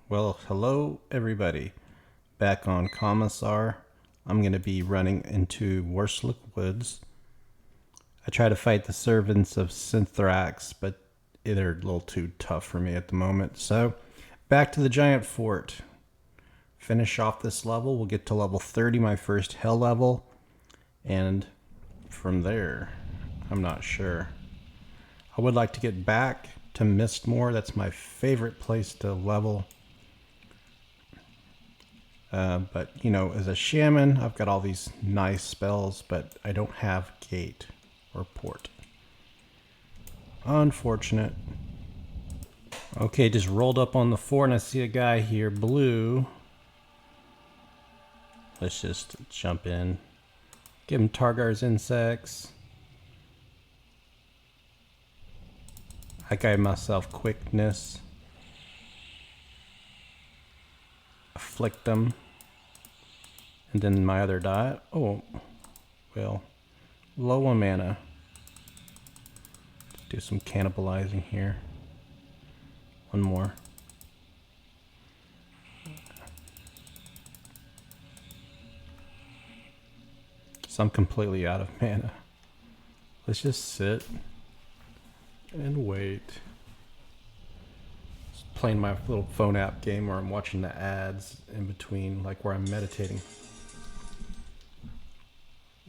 Well, hello everybody. Back on Commissar. I'm going to be running into Worslick Woods. I try to fight the Servants of Sythrax, but they're a little too tough for me at the moment. So, back to the giant fort. Finish off this level. We'll get to level 30, my first hell level. And from there, I'm not sure. I would like to get back to Mistmore. That's my favorite place to level. But, you know, as a shaman, I've got all these nice spells, but I don't have gate or port. Unfortunate. Okay, just rolled up on the fort and I see a guy here, blue. Let's just jump in. Give him Targar's insects. I gave myself quickness. Afflict them. And then my other dot. Oh, well, low on mana. Let's do some cannibalizing here. One more. So I'm completely out of mana. Let's just sit and wait. Just playing my little phone app game where I'm watching the ads in between, like where I'm meditating.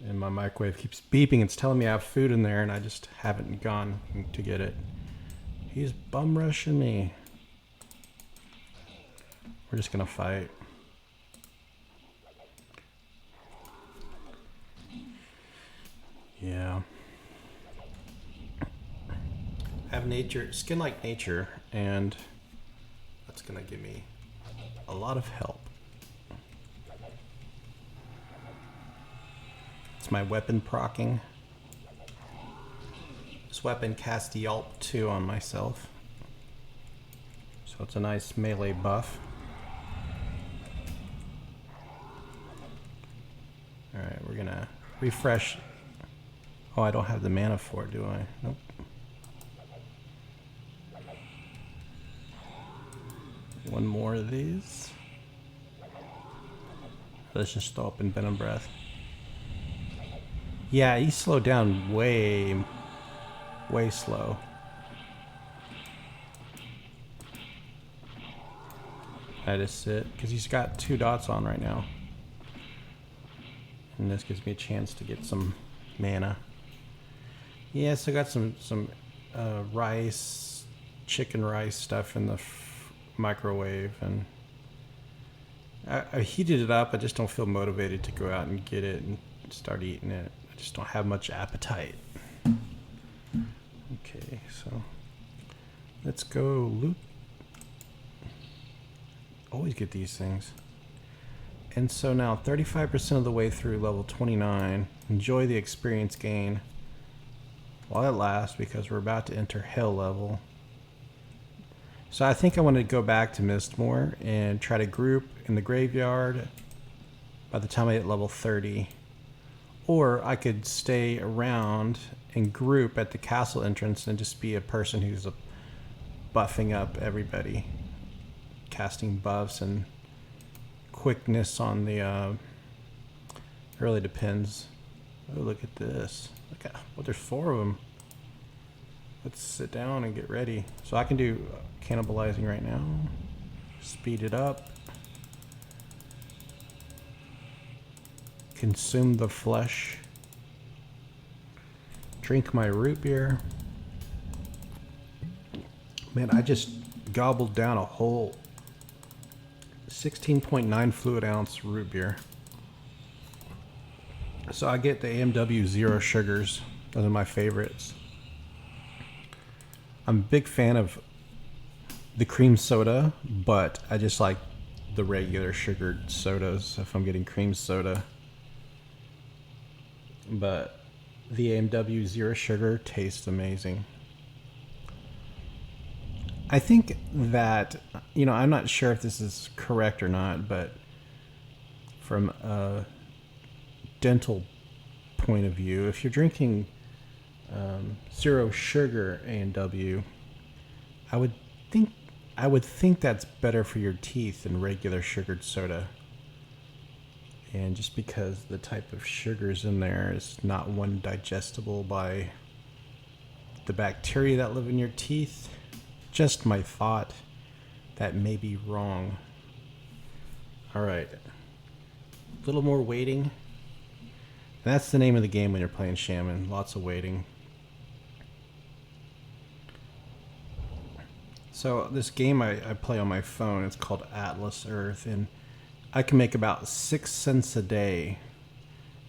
And my microwave keeps beeping. It's telling me I have food in there and I just haven't gone to get it. He's bum rushing me. We're just gonna fight. Yeah. I have nature, skin like nature, and that's gonna give me a lot of help. It's my weapon procking. This weapon casts Yelp 2 on myself. So it's a nice melee buff. Alright, we're gonna refresh. Oh, I don't have the mana for it, do I? Nope. One more of these. Let's just throw up in Venom Breath. Yeah, he slowed down way slow. I just sit, because he's got 2 dots on right now. And this gives me a chance to get some mana. Yes, I got some rice, chicken rice stuff in the microwave, and I heated it up. I just don't feel motivated to go out and get it and start eating it. I just don't have much appetite. Okay, so let's go loot. Always get these things. And so now 35% of the way through level 29. Enjoy the experience gain while it lasts, because we're about to enter hell level. So I think I want to go back to Mistmore and try to group in the graveyard by the time I hit level 30. Or I could stay around and group at the castle entrance and just be a person who's buffing up everybody. Casting buffs and quickness on the... it really depends. Oh, look at this. Look at, well, there's 4 of them. Let's sit down and get ready. So I can do cannibalizing right now. Speed it up. Consume the flesh. Drink my root beer. Man, I just gobbled down a whole 16.9 fluid ounce root beer. So I get the AMW zero sugars. Those are my favorites. I'm a big fan of the cream soda, but I just like the regular sugared sodas if I'm getting cream soda. But the AMW zero sugar tastes amazing. I think that, you know, I'm not sure if this is correct or not, but from a dental point of view, if you're drinking zero sugar A&W, I would think I would think that's better for your teeth than regular sugared soda. And just because the type of sugars in there is not one digestible by the bacteria that live in your teeth, just my thought. That may be wrong. All right. A little more waiting. And that's the name of the game when you're playing Shaman. Lots of waiting. So this game I play on my phone, it's called Atlas Earth, and I can make about 6 cents a day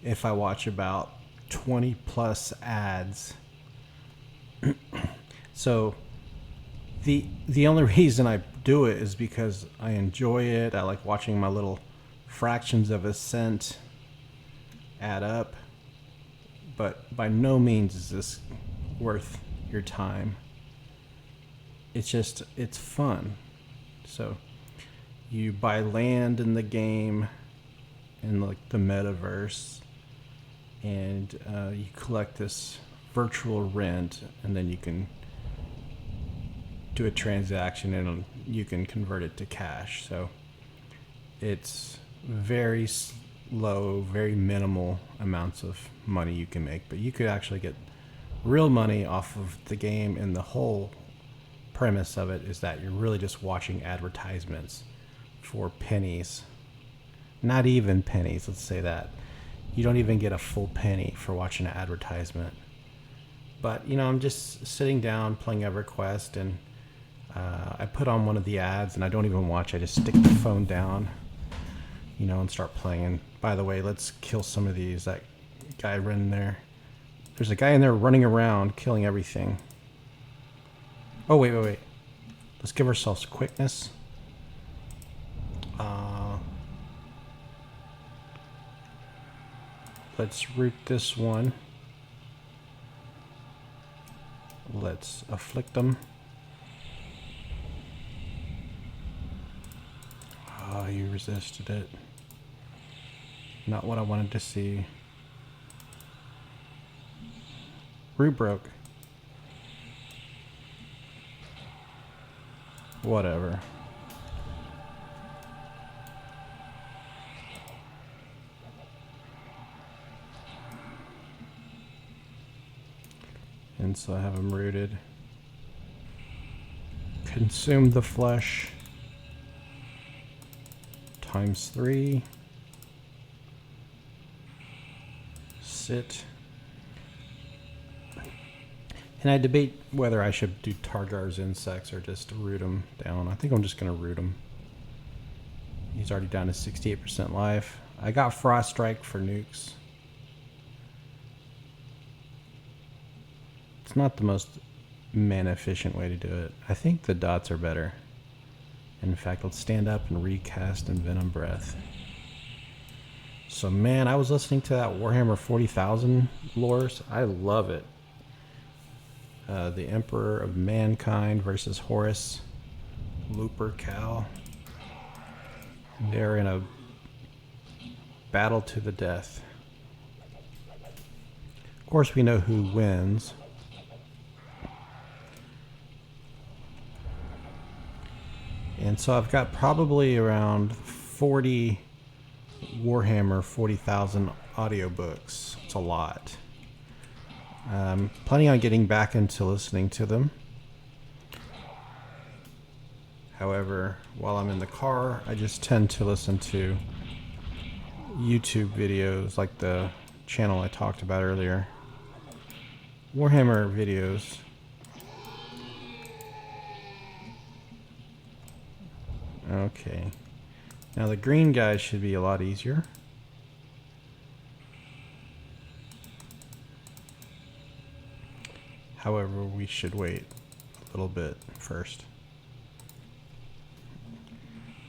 if I watch about 20 plus ads. So the only reason I do it is because I enjoy it. I like watching my little fractions of a cent add up. But by no means is this worth your time. It's fun. So you buy land in the game, in like the metaverse, and you collect this virtual rent, and then you can do a transaction and you can convert it to cash. So it's very low, very minimal amounts of money you can make, but you could actually get real money off of the game, and the whole premise of it is that you're really just watching advertisements for pennies. Not even pennies, let's say that. You don't even get a full penny for watching an advertisement. But, you know, I'm just sitting down playing EverQuest, and I put on one of the ads, and I don't even watch. I just stick the phone down, you know, and start playing. And by the way, let's kill some of these. That guy running there. There's a guy in there running around, killing everything. Oh, wait. Let's give ourselves quickness. Let's root this one. Let's afflict them. Oh, you resisted it. Not what I wanted to see. Root broke. Whatever. And so I have them rooted. Consume the flesh. Times 3. Sit. And I debate whether I should do Targar's insects or just root them down. I think I'm just going to root him. He's already down to 68% life. I got Frost Strike for nukes. It's not the most mana efficient way to do it. I think the dots are better. In fact, let's stand up and recast Envenom Breath. So man, I was listening to that Warhammer 40,000 lores. I love it. The Emperor of Mankind versus Horus. Looper Cal. They're in a battle to the death. Of course, we know who wins. And so I've got probably around 40 Warhammer 40,000 audiobooks. It's a lot. Planning on getting back into listening to them. However, while I'm in the car, I just tend to listen to YouTube videos like the channel I talked about earlier. Warhammer videos. Okay. Now the green guys should be a lot easier. However, we should wait a little bit first.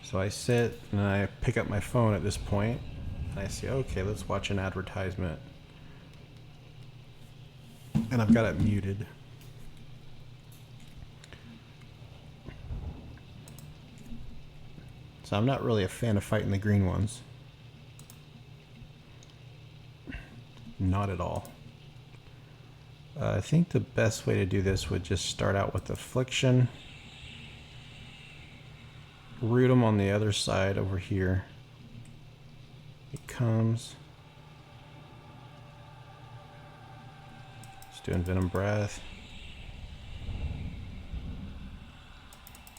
So I sit and I pick up my phone at this point and I say, okay, let's watch an advertisement. And I've got it muted. So I'm not really a fan of fighting the green ones. Not at all. I think the best way to do this would just start out with Affliction. root him on the other side over here. He comes. Just doing Venom Breath.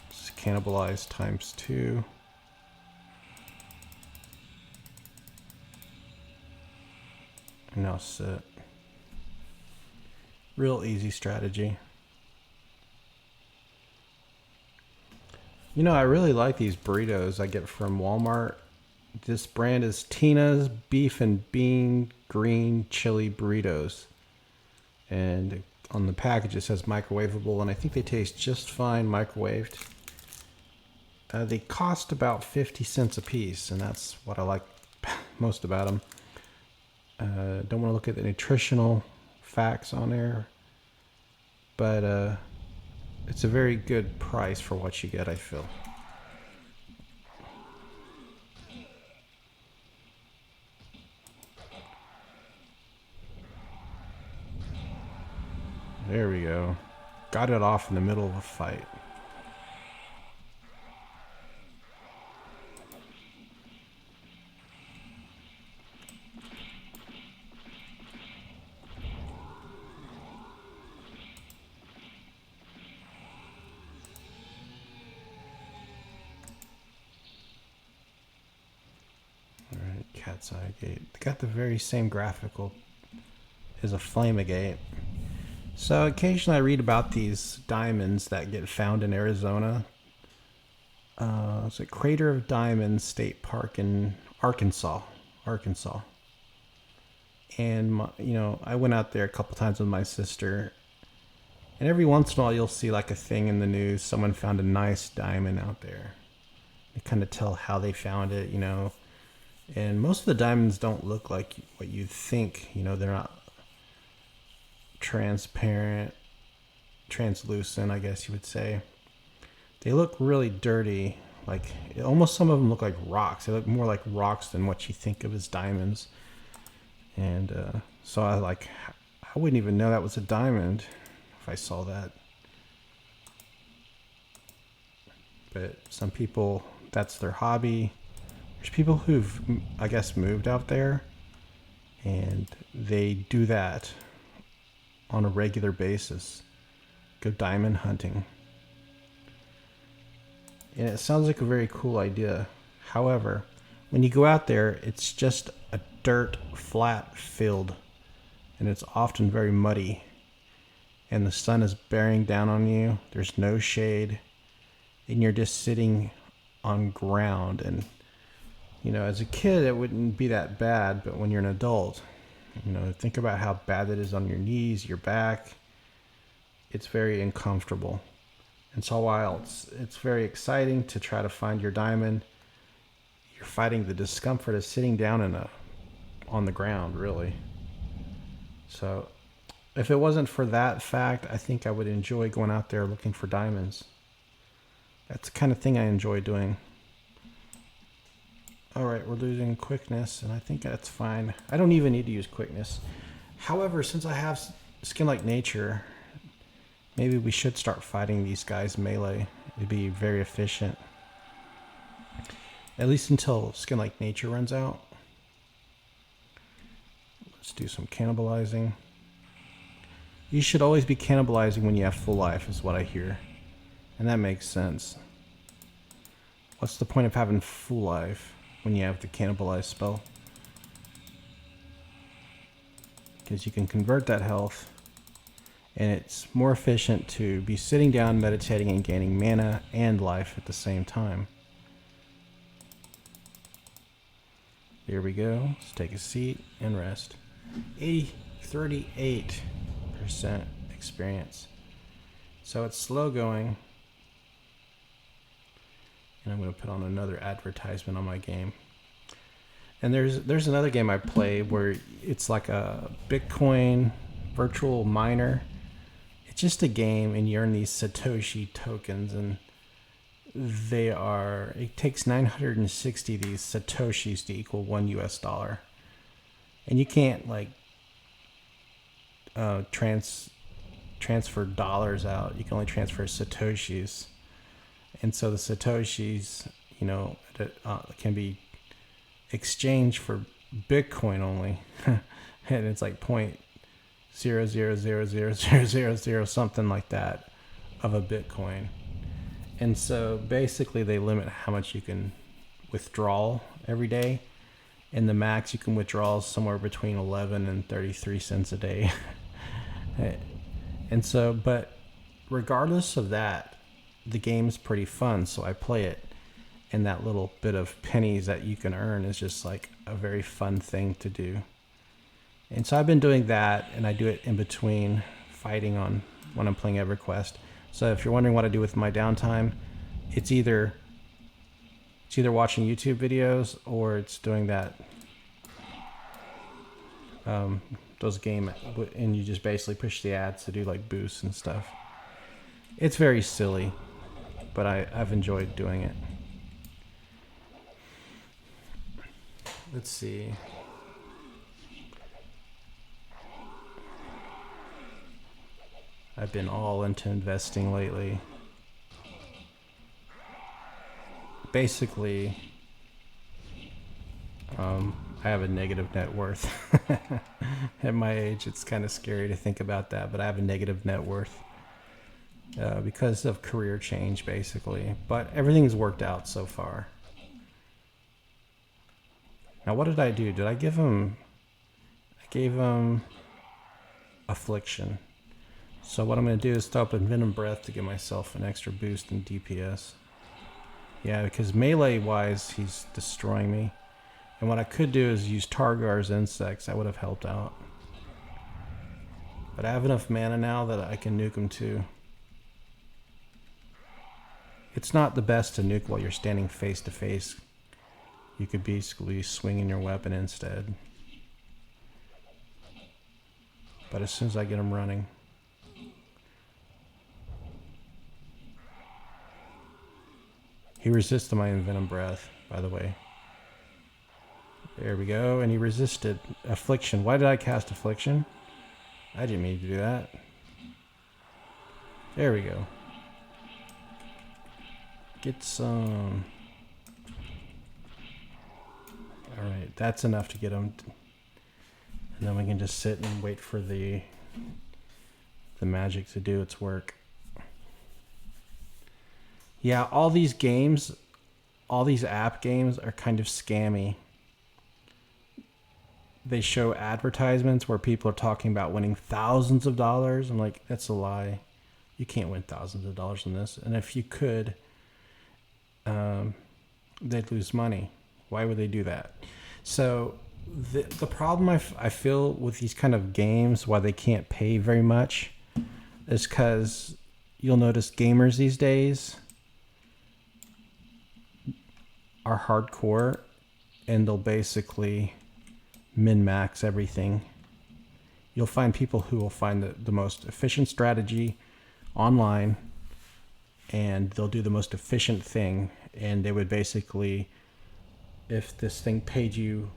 Just cannibalize ×2. And now sit. Real easy strategy. You know, I really like these burritos I get from Walmart. This brand is Tina's Beef and Bean Green Chili Burritos. And on the package it says microwavable, and I think they taste just fine microwaved. They cost about 50 cents a piece, and that's what I like most about them. Don't want to look at the nutritional facts on there, but it's a very good price for what you get, I feel. There we go. Got it off in the middle of a fight. Alright, Cat's Eye Gate. They got the very same graphical as a Flamegate. So occasionally I read about these diamonds that get found in Arizona. It's a Crater of Diamonds State Park in Arkansas. And you know, I went out there a couple times with my sister, and every once in a while you'll see like a thing in the news. Someone found a nice diamond out there. You kind of tell how they found it, you know. And most of the diamonds don't look like what you'd think. You know, they're not transparent, translucent, I guess you would say. They look really dirty. Like, almost some of them look like rocks. They look more like rocks than what you think of as diamonds. And so I wouldn't even know that was a diamond if I saw that. But some people, that's their hobby. There's people who've, I guess, moved out there, and they do that on a regular basis. Go diamond hunting. And it sounds like a very cool idea. However, when you go out there, it's just a dirt flat field, and it's often very muddy, and the sun is bearing down on you. There's no shade, and you're just sitting on ground. And you know, as a kid it wouldn't be that bad, but when you're an adult, you know, think about how bad it is on your knees, your back. It's very uncomfortable. And so while it's very exciting to try to find your diamond, you're fighting the discomfort of sitting down on the ground, really. So if it wasn't for that fact, I think I would enjoy going out there looking for diamonds. That's the kind of thing I enjoy doing. Alright, we're losing quickness, and I think that's fine. I don't even need to use quickness. However, since I have Skin Like Nature, maybe we should start fighting these guys melee. It'd be very efficient. At least until Skin Like Nature runs out. Let's do some cannibalizing. You should always be cannibalizing when you have full life, is what I hear. And that makes sense. What's the point of having full life when you have the cannibalize spell? Because you can convert that health, and it's more efficient to be sitting down, meditating, and gaining mana and life at the same time. There we go. Let's take a seat and rest. 38% experience. So it's slow going. And I'm going to put on another advertisement on my game. And there's another game I play where it's like a Bitcoin virtual miner. It's just a game, and you earn these Satoshi tokens, and it takes 960 these Satoshis to equal $1. And you can't like transfer dollars out. You can only transfer Satoshis. And so the Satoshis, you know, can be exchanged for Bitcoin only. And it's like 0.0000000 something like that of a Bitcoin. And so basically they limit how much you can withdraw every day. And the max you can withdraw is somewhere between 11 and 33 cents a day. And so, but regardless of that, the game's pretty fun, so I play it. And that little bit of pennies that you can earn is just like a very fun thing to do. And so I've been doing that, and I do it in between fighting on when I'm playing EverQuest. So if you're wondering what I do with my downtime, it's either watching YouTube videos or it's doing that those game, and you just basically push the ads to do like boosts and stuff. It's very silly, but I've enjoyed doing it. Let's see. I've been all into investing lately. Basically, I have a negative net worth. At my age, it's kind of scary to think about that, but I have a negative net worth because of career change, basically. But everything's worked out so far. Now, what did I do? Did I give him... I gave him Affliction. So what I'm going to do is stop in Venom Breath to give myself an extra boost in DPS. Yeah, because melee-wise, he's destroying me. And what I could do is use Targar's Insects. That would have helped out. But I have enough mana now that I can nuke him too. It's not the best to nuke while you're standing face to face. You could basically swinging your weapon instead. But as soon as I get him running... He resisted my Venom Breath, by the way. There we go, and he resisted Affliction. Why did I cast Affliction? I didn't mean to do that. There we go. Get some... Alright, that's enough to get him. And then we can just sit and wait for the magic to do its work. Yeah, all these games, all these app games are kind of scammy. They show advertisements where people are talking about winning thousands of dollars. I'm like, that's a lie. You can't win thousands of dollars on this. And if you could, they'd lose money. Why would they do that? So the problem I feel with these kind of games, why they can't pay very much, is because you'll notice gamers these days are hardcore, and they'll basically min-max everything. You'll find people who will find the most efficient strategy online, and they'll do the most efficient thing, and they would basically, if this thing paid you,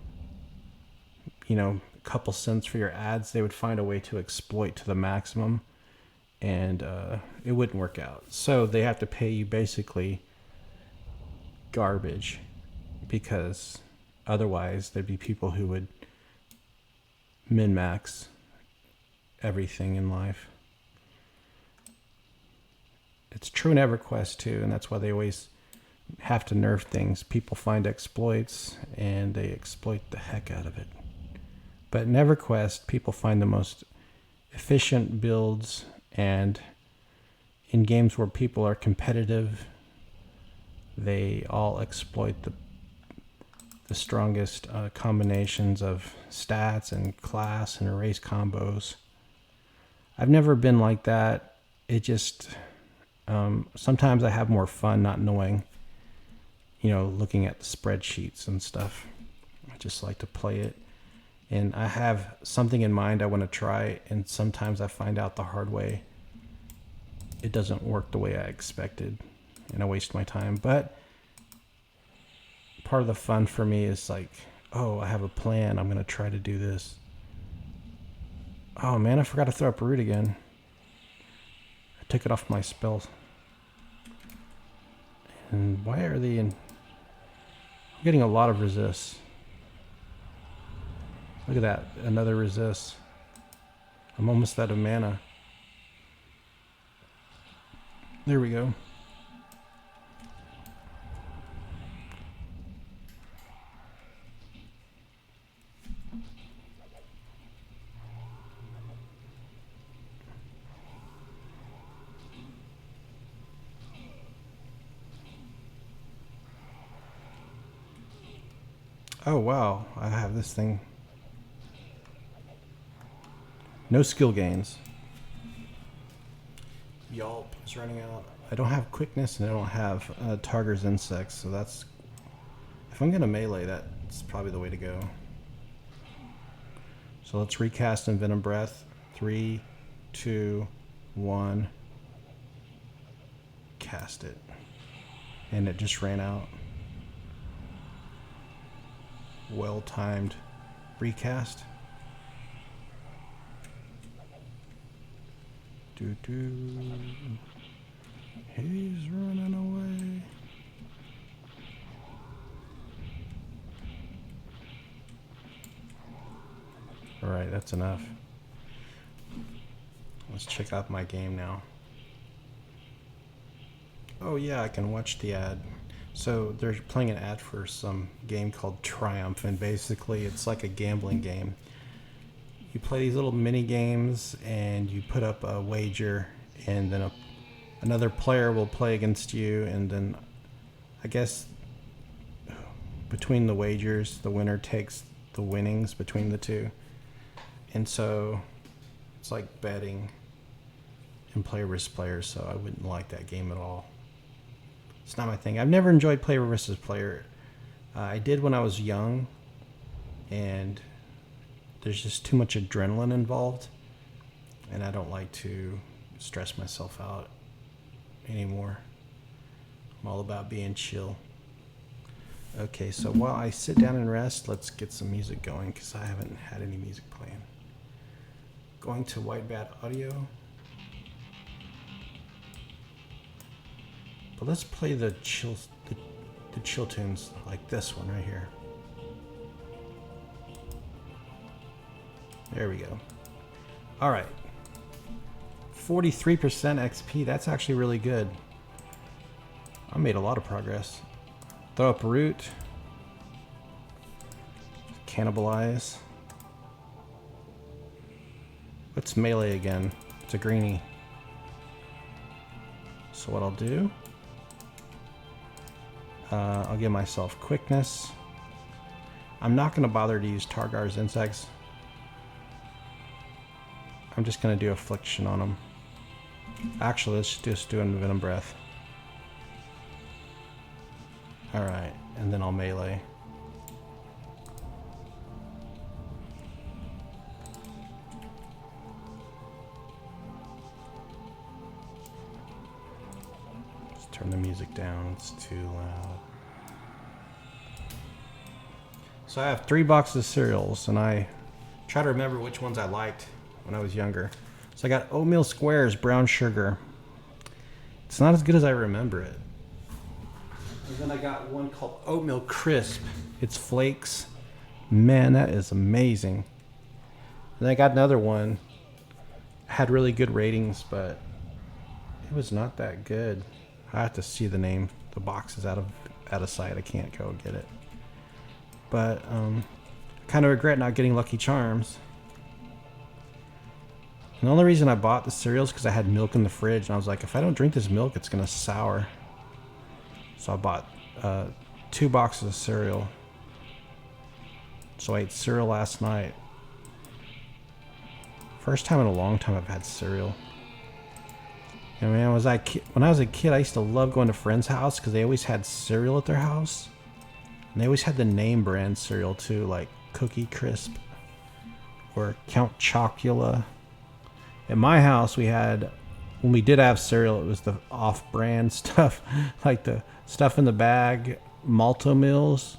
you know, a couple cents for your ads, they would find a way to exploit to the maximum, and it wouldn't work out. So they have to pay you basically garbage, because otherwise there'd be people who would min-max everything in life. It's true in EverQuest too, and that's why they always have to nerf things. People find exploits and they exploit the heck out of it. But in EverQuest, people find the most efficient builds, and in games where people are competitive, they all exploit the strongest combinations of stats and class and race combos. I've never been like that. It just... sometimes I have more fun not knowing, you know, looking at the spreadsheets and stuff. I just like to play it. And I have something in mind I want to try, and sometimes I find out the hard way it doesn't work the way I expected, and I waste my time. But part of the fun for me is like, oh, I have a plan. I'm going to try to do this. Oh man, I forgot to throw up root again. I took it off my spells. And why are they in... I'm getting a lot of resists. Look at that, another resist. I'm almost out of mana. There we go. Oh wow, I have this thing. No skill gains. Yelp is running out. I don't have quickness and I don't have Targar's insects, so that's... If I'm gonna melee, that's probably the way to go. So let's recast Envenom Breath. 3, 2, 1. Cast it. And it just ran out. Well-timed recast. He's running away. Alright, that's enough. Let's check out my game now. Oh yeah, I can watch the ad. So they're playing an ad for some game called Triumph, and basically it's like a gambling game. You play these little mini games and you put up a wager, and then another player will play against you, and then I guess between the wagers the winner takes the winnings between the two. And so it's like betting and player versus player, so I wouldn't like that game at all. It's not my thing. I've never enjoyed player versus player. I did when I was young, and there's just too much adrenaline involved, and I don't like to stress myself out anymore. I'm all about being chill. Okay, so while I sit down and rest, let's get some music going, because I haven't had any music playing. Going to White Bat Audio. But let's play the chill tunes, like this one right here. There we go. All right. 43% XP. That's actually really good. I made a lot of progress. Throw up root. Cannibalize. Let's melee again. It's a greenie. So what I'll do, I'll give myself quickness. I'm not going to bother to use Targar's insects. I'm just going to do affliction on them. Actually, let's just do a venom breath. Alright, and then I'll melee. Let's turn the music down, it's too loud. So I have 3 boxes of cereals, and I try to remember which ones I liked when I was younger. So I got oatmeal squares, brown sugar. It's not as good as I remember it. And then I got one called oatmeal crisp. It's flakes. Man, that is amazing. And then I got another one. Had really good ratings, but it was not that good. I have to see the name. The box is out of sight. I can't go get it. But I kind of regret not getting Lucky Charms. And the only reason I bought the cereals because I had milk in the fridge, and I was like, if I don't drink this milk, it's gonna sour. So I bought 2 boxes of cereal. So I ate cereal last night. First time in a long time I've had cereal. And man, when I was a kid, I used to love going to friends' house because they always had cereal at their house. And they always had the name brand cereal too, like Cookie Crisp or Count Chocula. At my house, when we did have cereal, it was the off-brand stuff, like the stuff in the bag, Malto Mills,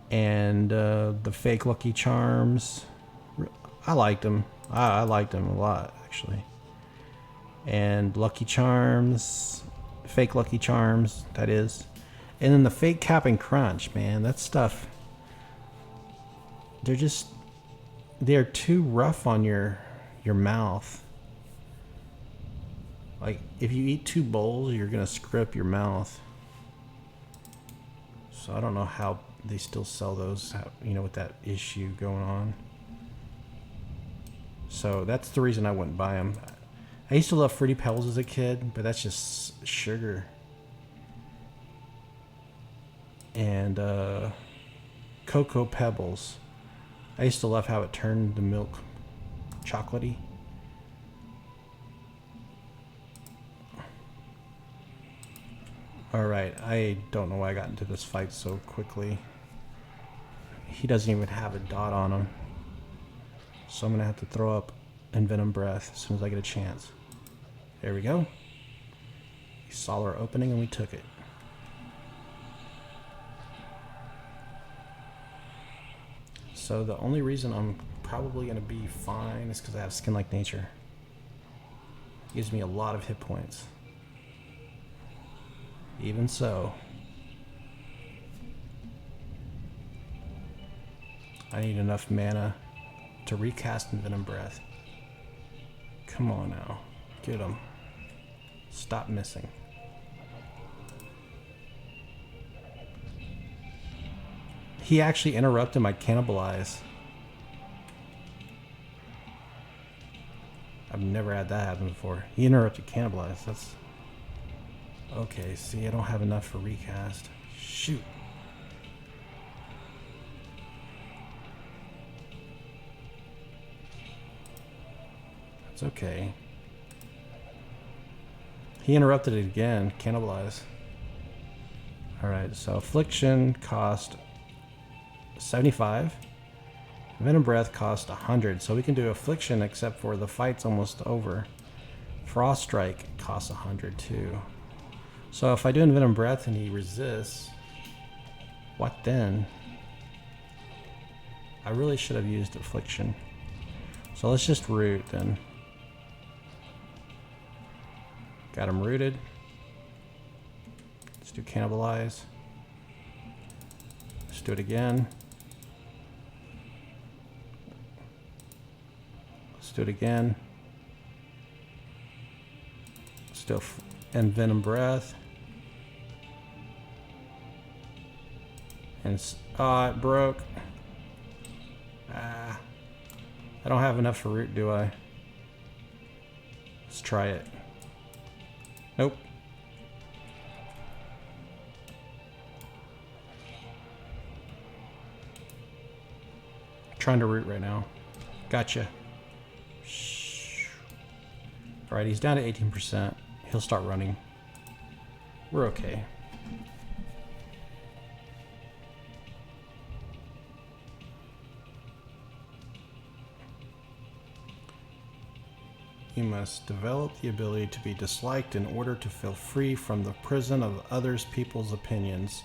and the fake Lucky Charms. I liked them. I liked them a lot, actually. And Lucky Charms, Fake Lucky Charms, that is. And then the fake Cap'n Crunch, man, that stuff. They're too rough on your mouth. Like, if you eat 2 bowls, you're gonna screw up your mouth. So I don't know how they still sell those, you know, with that issue going on. So that's the reason I wouldn't buy them. I used to love Fruity Pebbles as a kid, but that's just sugar. And Cocoa Pebbles. I used to love how it turned the milk chocolatey. Alright, I don't know why I got into this fight so quickly. He doesn't even have a dot on him. So I'm going to have to throw up Envenom Breath as soon as I get a chance. There we go. We saw our opening and we took it. So the only reason I'm probably going to be fine is because I have Skin Like Nature. It gives me a lot of hit points. Even so, I need enough mana to recast Envenom Breath. Come on now. Get him. Stop missing. He actually interrupted my Cannibalize. I've never had that happen before. He interrupted Cannibalize. That's... Okay, see, I don't have enough for recast. Shoot. That's okay. He interrupted it again. Cannibalize. Alright, so Affliction cost 75. Venom Breath cost 100. So we can do Affliction except for the fight's almost over. Frost Strike costs 100 too. So if I do Envenom Breath and he resists, what then? I really should have used Affliction. So let's just root then. Got him rooted. Let's do Cannibalize. Let's do it again. Let's do it again. Let's do Envenom Breath. And it broke. I don't have enough for root, do I? Let's try it. Nope. Trying to root right now. Gotcha. Alright, he's down to 18%. He'll start running. We're okay. You must develop the ability to be disliked in order to feel free from the prison of others people's opinions.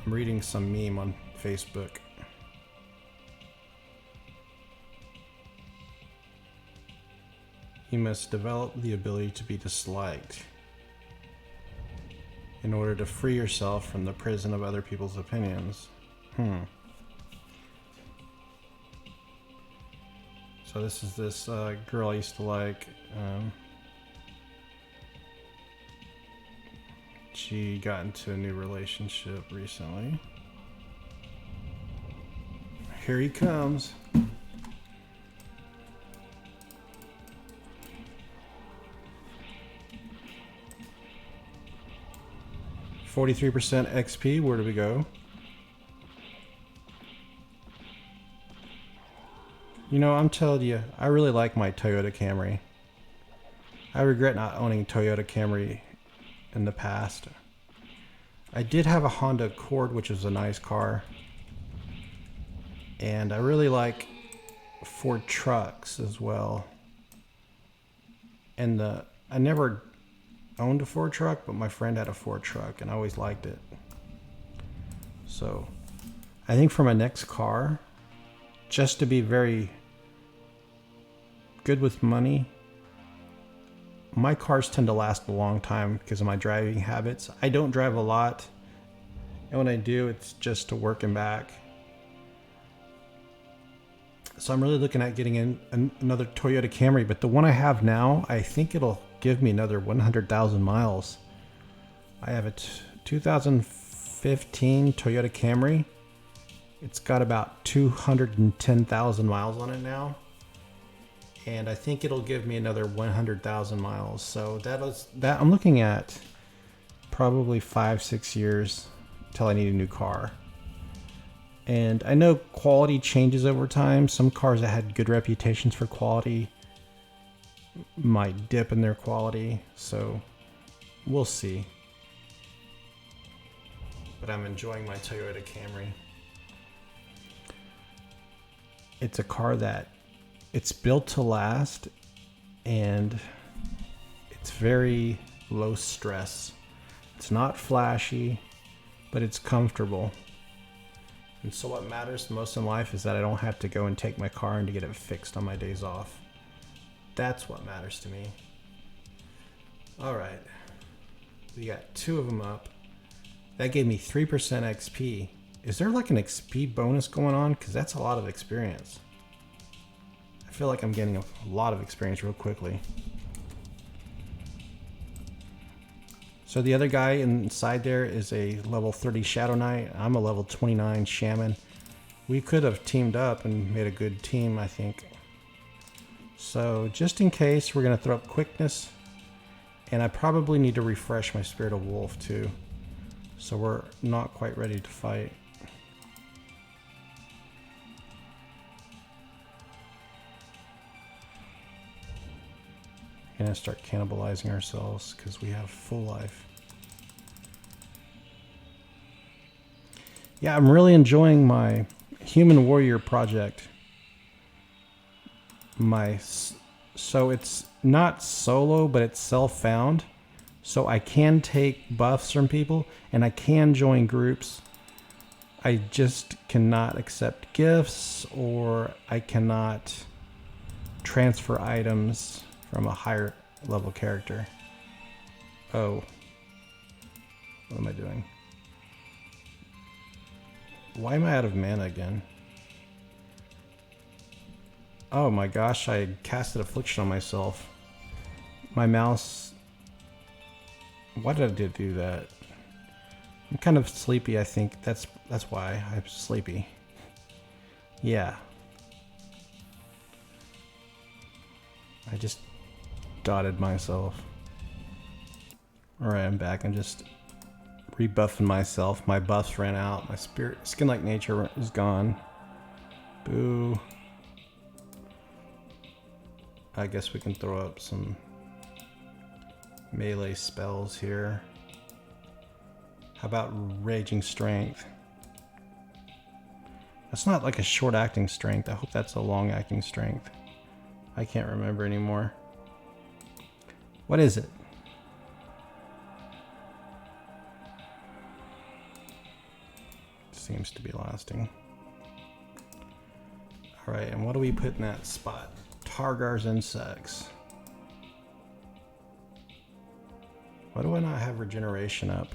I'm reading some meme on Facebook. You must develop the ability to be disliked in order to free yourself from the prison of other people's opinions. So this is this girl I used to like. She got into a new relationship recently. Here he comes. $43% XP, where do we go? You know, I'm telling you, I really like my Toyota Camry. I regret not owning Toyota Camry in the past. I did have a Honda Accord, which was a nice car. And I really like Ford trucks as well. And I never owned a Ford truck, but my friend had a Ford truck and I always liked it. So I think for my next car, just to be very good with money, my cars tend to last a long time because of my driving habits. I don't drive a lot, and when I do, it's just to work and back. So I'm really looking at getting in another Toyota Camry, but the one I have now, I think it'll give me another 100,000 miles. I have a 2015 Toyota Camry. It's got about 210,000 miles on it now. And I think it'll give me another 100,000 miles. So that I'm looking at probably 5-6 years till I need a new car. And I know quality changes over time. Some cars that had good reputations for quality might dip in their quality. So we'll see. But I'm enjoying my Toyota Camry. It's a car that it's built to last, and it's very low stress. It's not flashy, but it's comfortable. And so what matters the most in life is that I don't have to go and take my car in to get it fixed on my days off. That's what matters to me. All right, we got 2 of them up. That gave me 3% XP. Is there like an XP bonus going on? Because that's a lot of experience. I feel like I'm getting a lot of experience real quickly. So the other guy inside there is a level 30 Shadow Knight. I'm a level 29 Shaman. We could have teamed up and made a good team, I think. So just in case, we're going to throw up quickness. And I probably need to refresh my Spirit of Wolf too. So we're not quite ready to fight. Gonna start cannibalizing ourselves because we have full life. Yeah, I'm really enjoying my Human Warrior project. So it's not solo, but it's self-found. So I can take buffs from people and I can join groups. I just cannot accept gifts, or I cannot transfer items from a higher level character. Oh. What am I doing? Why am I out of mana again? Oh my gosh, I casted Affliction on myself. My mouse... Why did I do that? I'm kind of sleepy, I think. That's why I'm sleepy. Yeah. I just dotted myself. Alright, I'm back. I'm just rebuffing myself. My buffs ran out. My skin-like nature is gone. Boo. I guess we can throw up some melee spells here. How about Raging Strength? That's not like a short-acting strength. I hope that's a long-acting strength. I can't remember anymore. What is it? Seems to be lasting. Alright, and what do we put in that spot? Targar's Insects. Why do I not have regeneration up?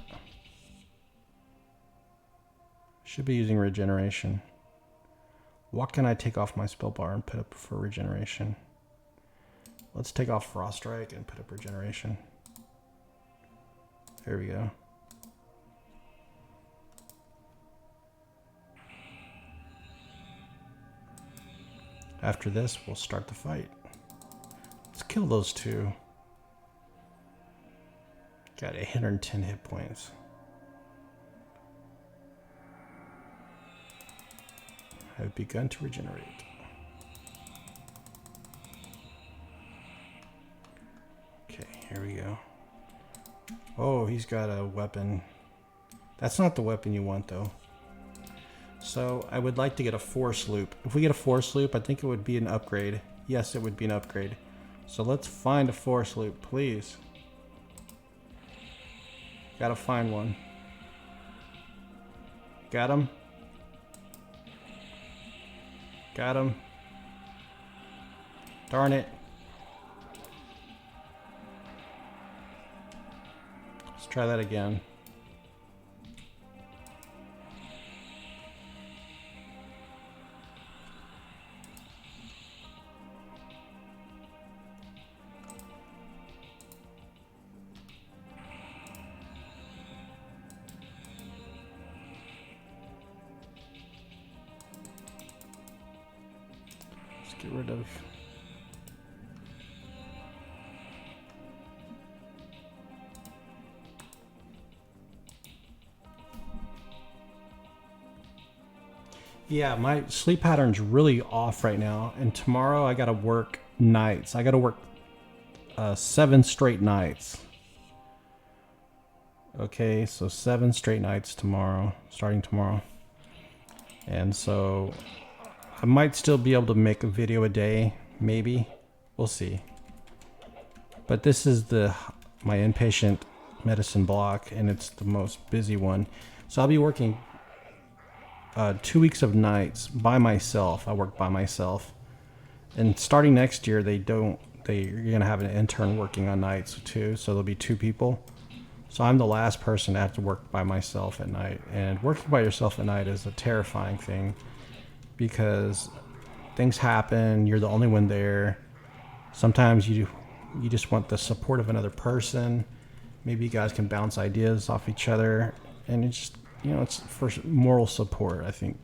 Should be using regeneration. What can I take off my spell bar and put up for regeneration? Let's take off Frost Strike and put up regeneration. There we go. After this, we'll start the fight. Let's kill those 2. Got 810 hit points. Have begun to regenerate. Okay, here we go. Oh, he's got a weapon. That's not the weapon you want, though. So I would like to get a Force Loop. If we get a Force Loop, I think it would be an upgrade. Yes, it would be an upgrade. So let's find a Force Loop, please. Gotta find one. Got him. Got him. Darn it. try that again. Let's get rid of... Yeah, my sleep pattern's really off right now, and tomorrow I gotta work nights. I gotta work 7 straight nights. Okay, so 7 straight nights tomorrow, starting tomorrow. And so I might still be able to make a video a day, maybe. We'll see. But this is my inpatient medicine block, and it's the most busy one. So I'll be working 2 weeks of nights by myself. I work by myself, and starting next year you're gonna have an intern working on nights too, so there'll be 2 people. So I'm the last person to have to work by myself at night, and working by yourself at night is a terrifying thing because things happen. You're the only one there. Sometimes you just want the support of another person. Maybe you guys can bounce ideas off each other, and it's just, it's for moral support. I think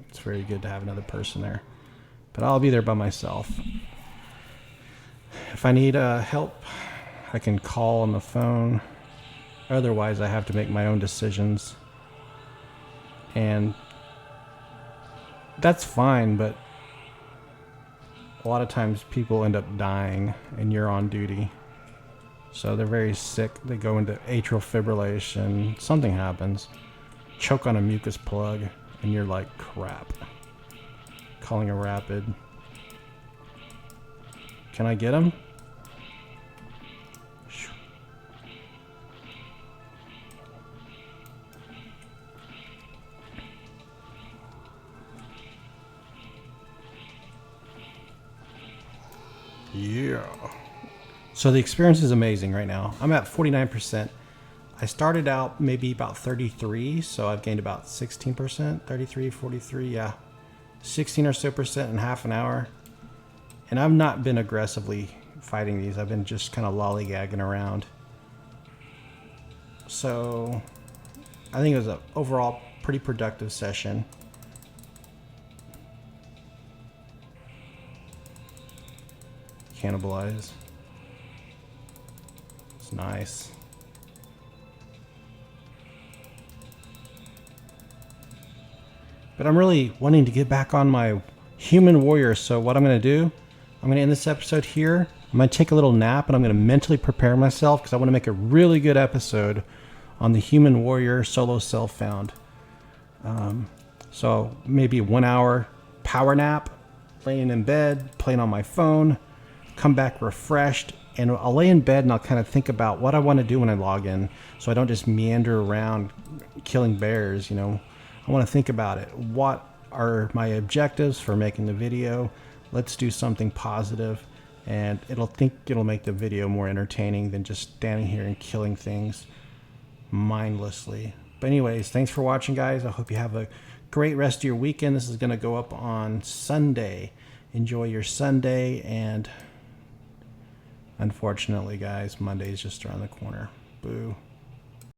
it's very good to have another person there. But I'll be there by myself. If I need help, I can call on the phone. Otherwise, I have to make my own decisions. And that's fine, but a lot of times people end up dying and you're on duty. So they're very sick. They go into atrial fibrillation. Something happens. Choke on a mucus plug, and you're like, crap. Calling a rapid. Can I get him? Yeah. So the experience is amazing right now. I'm at 49%. I started out maybe about 33, so I've gained about 16%, 33, 43, yeah. 16 or so percent in half an hour. And I've not been aggressively fighting these. I've been just kind of lollygagging around. So I think it was an overall pretty productive session. Cannibalize. It's nice. But I'm really wanting to get back on my human warrior. So what I'm going to do, I'm going to end this episode here. I'm going to take a little nap, and I'm going to mentally prepare myself because I want to make a really good episode on the human warrior solo self found. So maybe 1 hour power nap, laying in bed, playing on my phone, come back refreshed, and I'll lay in bed and I'll kind of think about what I want to do when I log in, so I don't just meander around killing bears. I want to think about it. What are my objectives for making the video? Let's do something positive, and it'll make the video more entertaining than just standing here and killing things mindlessly. But anyways, thanks for watching, guys. I hope you have a great rest of your weekend. This is going to go up on Sunday. Enjoy your Sunday, and unfortunately, guys, Monday is just around the corner. Boo.